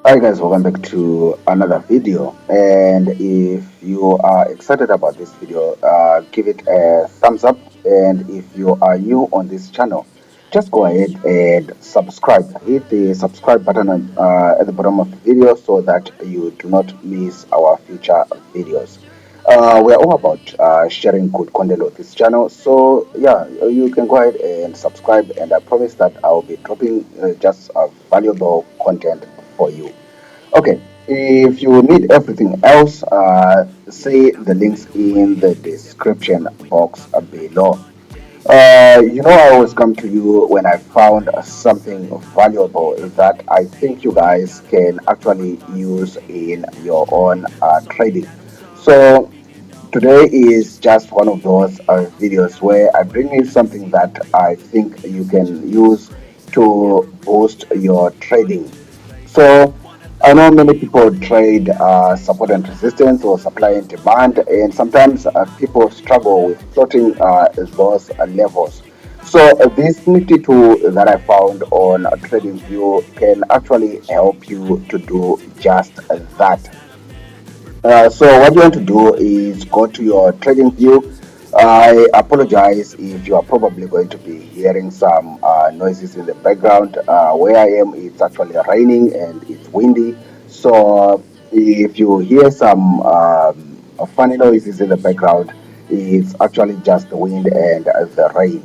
Hi guys, welcome back to another video. And if you are excited about this video, give it a thumbs up. And if you are new on this channel, just go ahead and subscribe. Hit the subscribe button at the bottom of the video so that you do not miss our future videos. We are all about sharing good content on this channel, so yeah, you can go ahead and subscribe, and I promise that I'll be dropping just valuable content for you. Okay, if you need everything else, see the links in the description box below. I always come to you when I found something valuable that I think you guys can actually use in your own trading. So today is just one of those videos where I bring you something that I think you can use to boost your trading. So I know many people trade support and resistance or supply and demand, and sometimes people struggle with plotting those levels. So this nifty tool that I found on TradingView can actually help you to do just that. So what you want to do is go to your trading view. I apologize if you are probably going to be hearing some noises in the background. Where I am, it's actually raining and it's windy. So if you hear some funny noises in the background, it's actually just the wind and the rain.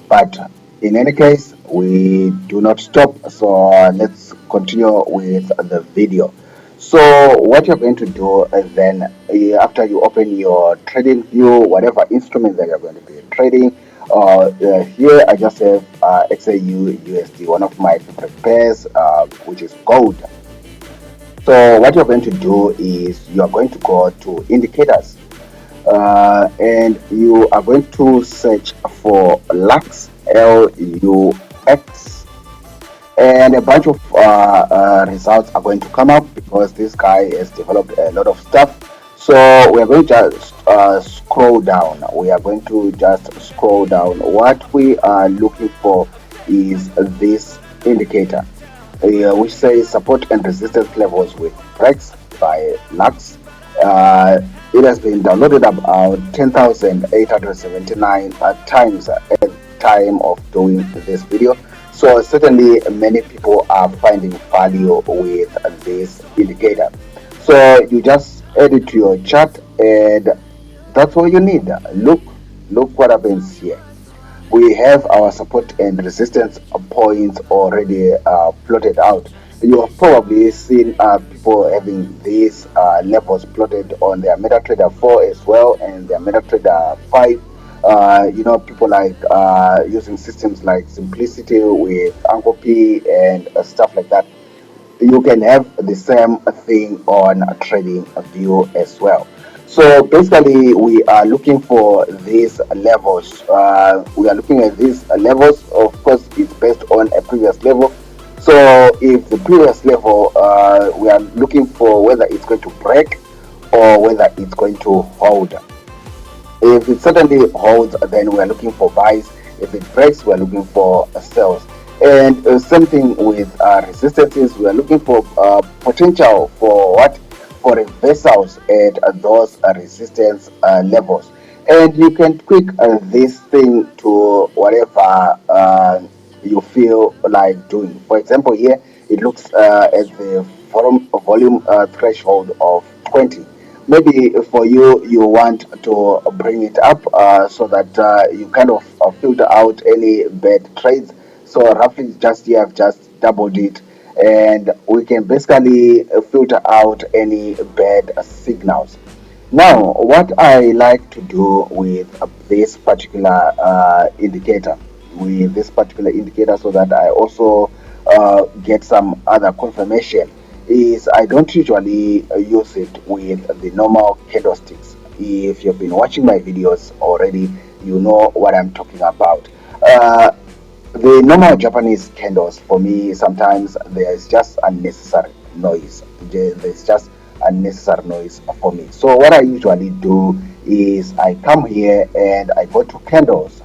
But in any case, we do not stop. So let's continue with the video. So what you're going to do is then after you open your trading view, whatever instrument that you're going to be trading, here I just have XAU USD, one of my favorite pairs, which is gold. So what you're going to do is you are going to go to indicators, and you are going to search for Lux, LUX, and a bunch of results are going to come up because this guy has developed a lot of stuff. So we're going to just scroll down. We are going to just scroll down. What we are looking for is this indicator, which says support and resistance levels with breaks by Lux. It has been downloaded about 10,879 times at the time of doing this video. So certainly many people are finding value with this indicator. So you just add it to your chart, and that's all you need. Look what happens here. We have our support and resistance points already plotted out. You have probably seen people having these levels plotted on their MetaTrader 4 as well, and their MetaTrader 5. People like using systems like Simplicity with Uncle P and stuff like that. You can have the same thing on trading view as well. So basically we are looking for these levels. We are looking at these levels. Of course, it's based on a previous level. So if the previous level, we are looking for whether it's going to break or whether it's going to hold. If it certainly holds, then we are looking for buys. If it breaks, we are looking for sells. And same thing with resistances. We are looking for potential for what? For reversals at those resistance levels. And you can tweak this thing to whatever you feel like doing. For example, here it looks at the volume threshold of 20. Maybe for you, you want to bring it up so that you kind of filter out any bad trades. So roughly just here I've just doubled it, and we can basically filter out any bad signals. Now what I like to do with this particular indicator, so that I also get some other confirmation, is I don't usually use it with the normal candlesticks. If you've been watching my videos already, you know what I'm talking about. The normal Japanese candles, for me, sometimes there's just unnecessary noise. There's just unnecessary noise for me. So what I usually do is I come here and I go to candles.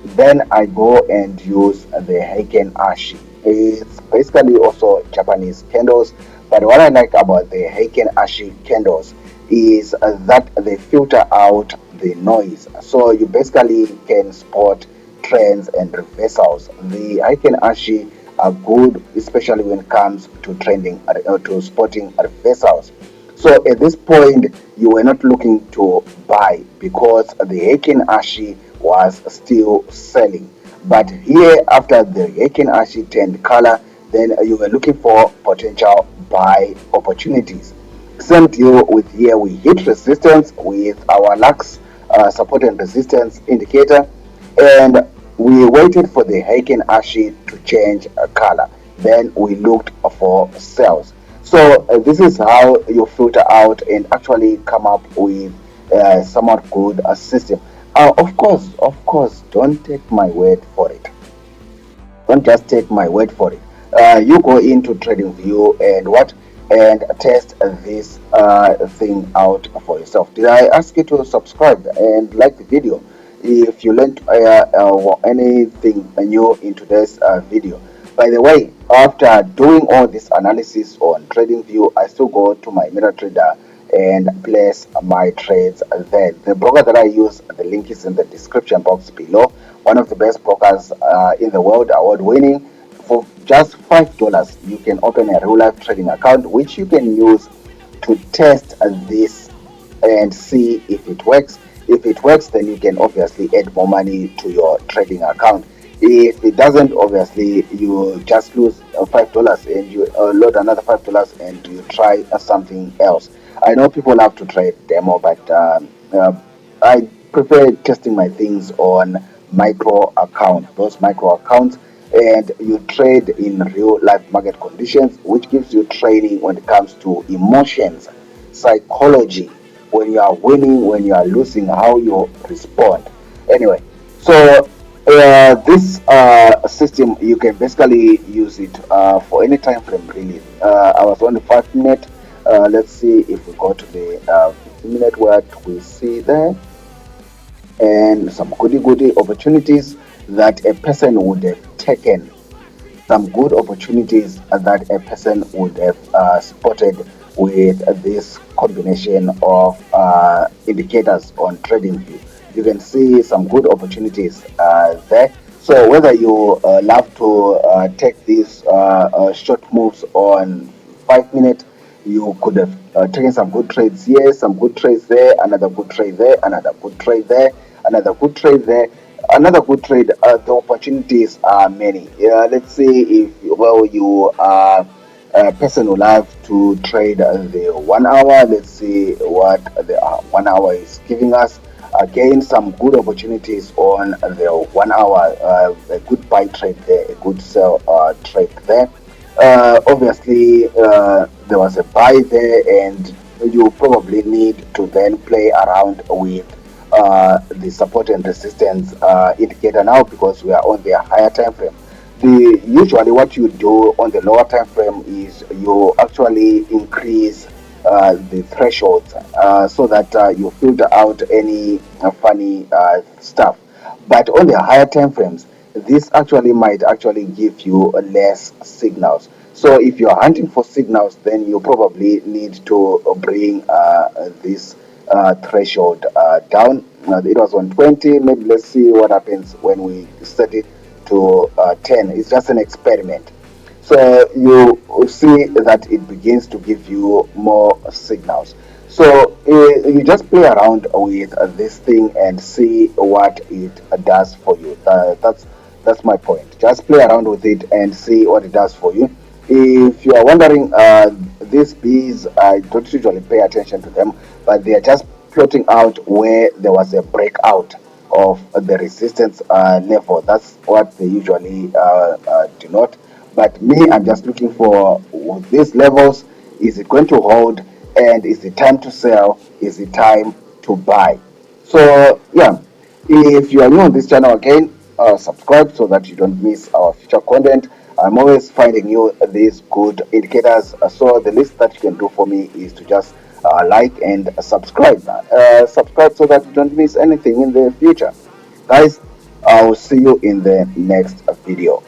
Then I go and use the Heiken Ashi. It's basically also Japanese candles. But what I like about the Heiken Ashi candles is that they filter out the noise, so you basically can spot trends and reversals. The Heiken Ashi are good, especially when it comes to trending to spotting reversals. So at this point, you were not looking to buy because the Heiken Ashi was still selling. But here, after the Heiken Ashi turned color, then you were looking for potential buy opportunities. Same deal with here, we hit resistance with our Lux support and resistance indicator, and we waited for the Heiken Ashi to change color. Then we looked for sales. So this is how you filter out and actually come up with somewhat good system. Of course, don't take my word for it. Don't just take my word for it. You go into TradingView and test this thing out for yourself. Did I ask you to subscribe and like the video if you learned anything new in today's video? By the way, after doing all this analysis on TradingView, I still go to my MetaTrader and place my trades there. The broker that I use, the link is in the description box below. One of the best brokers in the world, award winning. For just $5, you can open a real life trading account, which you can use to test this and see if it works. If it works, then you can obviously add more money to your trading account. If it doesn't, obviously you just lose $5 and you load another $5 and you try something else. I know people have to trade demo, but I prefer testing my things on micro account, those micro accounts, and you trade in real life market conditions, which gives you training when it comes to emotions, psychology, when you are winning, when you are losing, how you respond. Anyway, so this system, you can basically use it for any time frame, really. I was on the 5 minute. Let's see if we go to the 50-minute, what we see there, and some goody opportunities that a person would have taken, some good opportunities that a person would have spotted with this combination of indicators on TradingView. You can see some good opportunities there. So whether you love to take these short moves on 5 minutes, you could have taken some good trades here, some good trades there, another good trade there, another good trade there, another good trade there, another good trade. The opportunities are many. Let's see if you are a person who love to trade the 1 hour. Let's see what the 1 hour is giving us. Again, some good opportunities on the 1 hour. A good buy trade there, a good sell trade there. Obviously, there was a buy there, and you probably need to then play around with the support and resistance indicator now, because we are on the higher time frame. Usually what you do on the lower time frame is you actually increase the thresholds so that you filter out any funny stuff. But on the higher time frames, this actually might actually give you less signals. So if you're hunting for signals, then you probably need to bring this threshold down. It was on 20. Maybe let's see what happens when we set it to 10. It's just an experiment. So you see that it begins to give you more signals. So you just play around with this thing and see what it does for you. That's my point. Just play around with it and see what it does for you. If you are wondering, these bees, I don't usually pay attention to them, but they are just plotting out where there was a breakout of the resistance level. That's what they usually denote. But me, I'm just looking for these levels. Is it going to hold? And is it time to sell? Is it time to buy? So yeah, if you are new on this channel, again, subscribe so that you don't miss our future content. I'm always finding you these good indicators. So the least that you can do for me is to just like and subscribe. Subscribe so that you don't miss anything in the future. Guys, I'll see you in the next video.